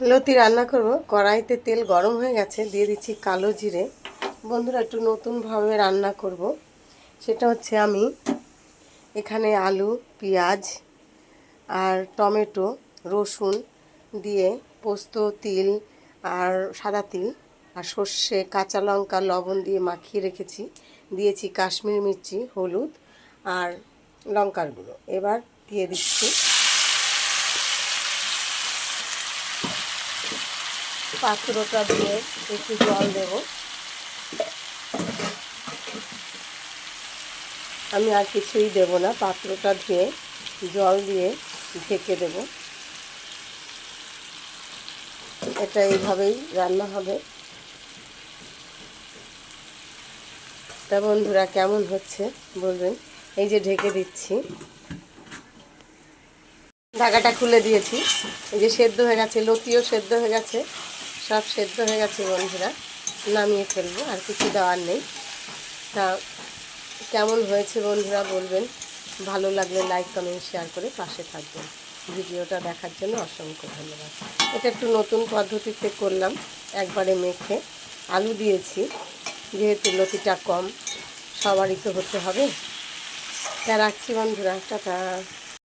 লতি রান্না করব। কড়াইতে তেল গরম হয়ে গেছে, দিয়ে দিচ্ছি কালো জিরে। বন্ধুরা, একটু নতুনভাবে রান্না করব। সেটা হচ্ছে আমি এখানে আলু, পেঁয়াজ আর টমেটো, রসুন দিয়ে পোস্ত, তিল আর সাদা তিল আর সর্ষে, কাঁচা লঙ্কা, লবণ দিয়ে মাখিয়ে রেখেছি। দিয়েছি কাশ্মীরি মির্চি, হলুদ আর লঙ্কার গুঁড়ো। এবার দিয়ে দিচ্ছি পাত্রটা দিয়ে একটু জল দেব। আমি আর কিছুই দেব না, পাত্রটা ধুয়ে জল দিয়ে ঢেকে দেব। এটা এইভাবেই রান্না হবে। তা বন্ধুরা, কেমন হচ্ছে বলবেন। এই যে ঢেকে দিচ্ছি, ঢাকাটা খুলে দিয়েছি। এই যে সেদ্ধ হয়ে গেছে, লতিও সেদ্ধ হয়ে গেছে, সব সেদ্ধ হয়ে গেছে বন্ধুরা। নামিয়ে ফেলবো, আর কিছু দেওয়ার নেই। তা কেমন হয়েছে বন্ধুরা বলবেন। ভালো লাগলে লাইক, কমেন্ট, শেয়ার করে পাশে থাকবেন। ভিডিওটা দেখার জন্য অসংখ্য ধন্যবাদ। এটা একটু নতুন পদ্ধতিতে করলাম, একবারে মেখে। আলু দিয়েছি, যেহেতু লতিটা কম, সবারই তো হতে হবে। তা রাখছি বন্ধুরা, টাটা।